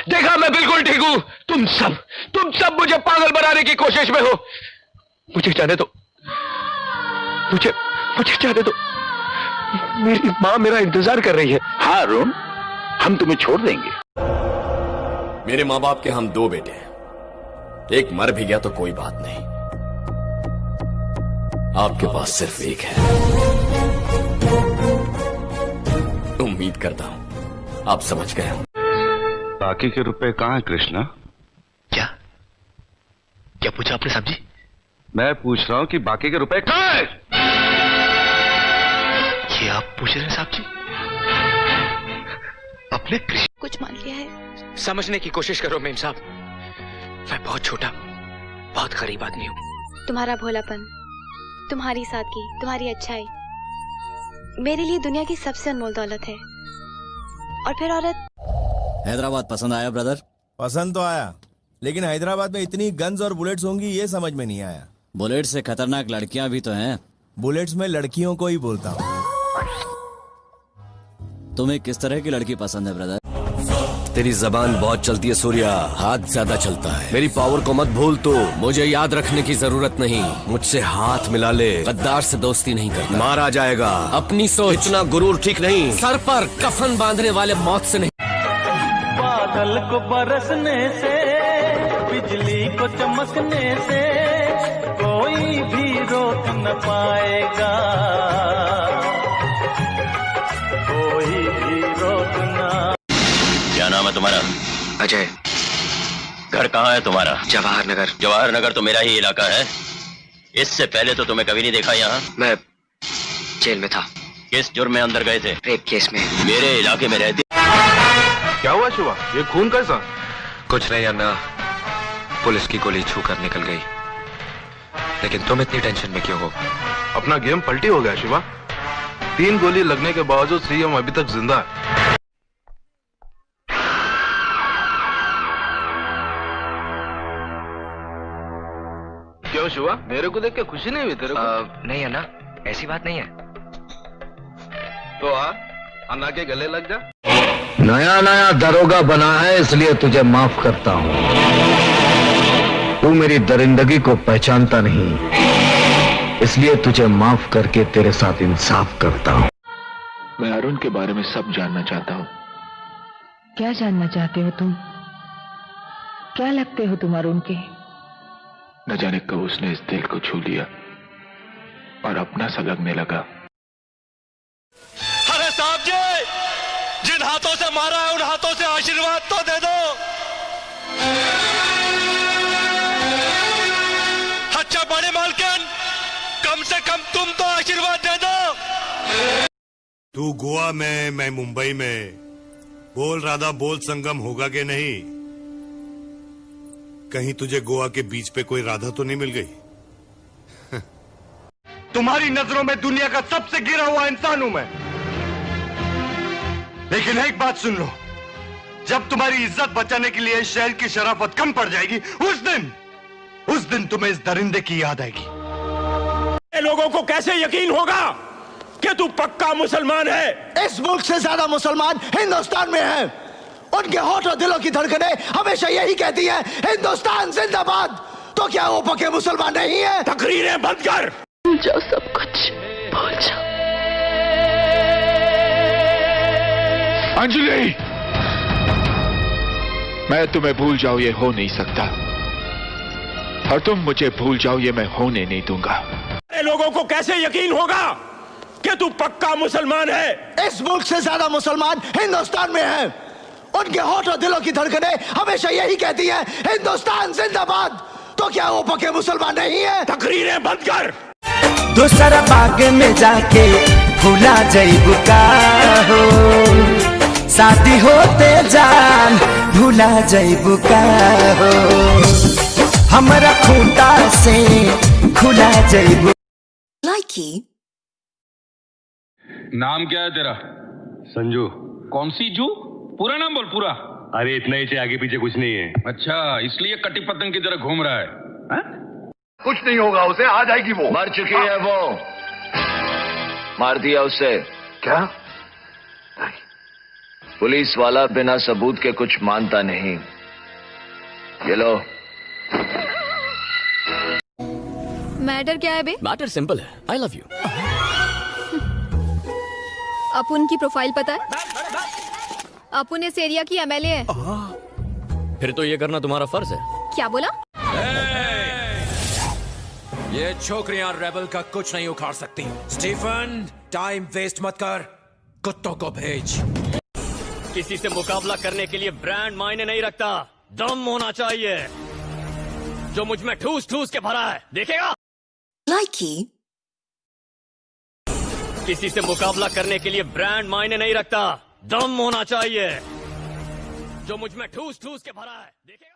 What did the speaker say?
देखा मैं बिल्कुल ठीक हूं। तुम सब मुझे पागल बनाने की कोशिश में हो। मुझे जाने दो, मुझे जाने दो। मेरी मां मेरा इंतजार कर रही है। हाँ अरुण, हम तुम्हें छोड़ देंगे। मेरे माँ बाप के हम 2 बेटे हैं। एक मर भी गया तो कोई बात नहीं, आपके पास सिर्फ एक है। उम्मीद करता हूं आप समझ गए हो। बाकी के रुपए कहाँ हैं कृष्णा? क्या पूछा आपने साहब जी? मैं पूछ रहा हूँ कि बाकी के रुपए कहाँ हैं? ये आप पूछ रहे हैं साहब जी? अपने कुछ मान लिया है। समझने की कोशिश करो मेम साहब। मैं बहुत छोटा, बहुत गरीब आदमी हूँ। तुम्हारा भोलापन, तुम्हारी सादगी, तुम्हारी अच्छाई मेरे लिए दुनिया की सबसे अनमोल दौलत है। और फिर औरत। हैदराबाद पसंद आया ब्रदर? पसंद तो आया, लेकिन हैदराबाद में इतनी गन्स और बुलेट्स होंगी ये समझ में नहीं आया। बुलेट से खतरनाक लड़कियां भी तो हैं। बुलेट्स में लड़कियों को ही बोलता हूँ। तुम्हें किस तरह की लड़की पसंद है ब्रदर? तेरी जबान बहुत चलती है सूर्या, हाथ ज्यादा चलता है। मेरी पावर को मत भूल तू। मुझे याद रखने की जरूरत नहीं, मुझसे हाथ मिला ले। गद्दार से दोस्ती नहीं करता, मारा जाएगा। अपनी सोच, इतना गुरूर ठीक नहीं। सर पर कफन बांधने वाले मौत से नहीं। बादल को बरसने से, बिजली को चमकने से कोई भी रोक न पाएगा, कोई भी रोक न। क्या नाम है तुम्हारा? अजय। घर कहाँ है तुम्हारा? जवाहर नगर। जवाहर नगर तो मेरा ही इलाका है। इससे पहले तो तुम्हें कभी नहीं देखा यहाँ। मैं जेल में था। किस जुर्म में अंदर गए थे? रेप केस में। मेरे इलाके में रहते। क्या हुआ शिवा? ये खून कैसा? कुछ नहीं अन्ना, पुलिस की गोली छू कर निकल गई। लेकिन तुम इतनी टेंशन में क्यों हो? अपना गेम पलटी हो गया शिवा। 3 गोली लगने के बावजूद सीएम अभी तक जिंदा है। क्यों शिवा, मेरे को देख के खुशी नहीं हुई तेरे को? नहीं अन्ना, ऐसी बात नहीं है। तो आ, अन्ना के गले लग जा। नया नया दरोगा बना है इसलिए तुझे माफ करता हूं। तू मेरी दरिंदगी को पहचानता नहीं, इसलिए तुझे माफ करके तेरे साथ इंसाफ करता हूं। मैं अरुण के बारे में सब जानना चाहता हूं। क्या जानना चाहते हो तुम? क्या लगते हो तुम अरुण के? न जाने कब उसने इस दिल को छू लिया और अपना सा लगने लगा। अरे साहब जी, जिन हाथों से मारा है उन हाथों से आशीर्वाद तो दे दो। अच्छा बड़े मालकिन, कम से कम तुम तो आशीर्वाद दे दो। तू गोवा में, मैं मुंबई में। बोल राधा, बोल संगम होगा कि नहीं? कहीं तुझे गोवा के बीच पे कोई राधा तो नहीं मिल गई? तुम्हारी नजरों में दुनिया का सबसे गिरा हुआ इंसान हूं मैं, लेकिन एक बात सुन लो, जब तुम्हारी इज्जत बचाने के लिए शहर की शराफत कम पड़ जाएगी, उस दिन तुम्हें इस दरिंदे की याद आएगी। लोगों को कैसे यकीन होगा कि तू पक्का मुसलमान है? इस मुल्क से ज्यादा मुसलमान हिंदुस्तान में हैं। उनके होठ और दिलों की धड़कनें हमेशा यही कहती हैं, हिंदुस्तान जिंदाबाद। तो क्या वो पक्के मुसलमान नहीं है? तकरीरें बंद कर। भूल जाओ सब कुछ, भूल जाओ। अंजलि, मैं तुम्हें भूल जाऊं ये हो नहीं सकता, और तुम मुझे भूल जाओ ये मैं होने नहीं दूंगा। लोगों को कैसे यकीन होगा कि तू पक्का मुसलमान है? इस मुल्क से ज्यादा मुसलमान हिंदुस्तान में हैं। उनके होठ और दिलों की धड़कनें हमेशा यही कहती हैं, हिंदुस्तान जिंदाबाद। तो क्या वो पक्के मुसलमान नहीं है? तकरीरें बंद कर। दूसरा बाग में जाके भूला जइबू का हो, शादी होते जान भूला जइबू का हो, हमरा खूंटा से खुला जइबू। लाइकी। नाम क्या है तेरा? संजू। कौन सी जू? पूरा नाम बोल, पूरा। अरे इतना ही से, आगे पीछे कुछ नहीं है। अच्छा, इसलिए कटी पतंग की तरह घूम रहा है, हा? कुछ नहीं होगा उसे, आ जाएगी वो। मर चुकी है वो, मार दिया उसे। क्या? पुलिस वाला बिना सबूत के कुछ मानता नहीं। ये लो। मैटर क्या है बे? मैटर सिंपल है, आई लव यू। अपुन की प्रोफाइल पता है? अपुन इस एरिया की एमएलए है। फिर तो ये करना तुम्हारा फर्ज है। क्या बोला? ये छोकरियां रेबल का कुछ नहीं उखाड़ सकती। स्टीफन, टाइम वेस्ट मत कर, कुत्तों को भेज। किसी से मुकाबला करने के लिए ब्रांड मायने नहीं रखता, दम होना चाहिए जो मुझ में ठूस ठूस के भरा है। देखेगा लाइकी। किसी से मुकाबला करने के लिए ब्रांड मायने नहीं रखता, दम होना चाहिए जो मुझ में ठूस ठूस के भरा है। देखेगा।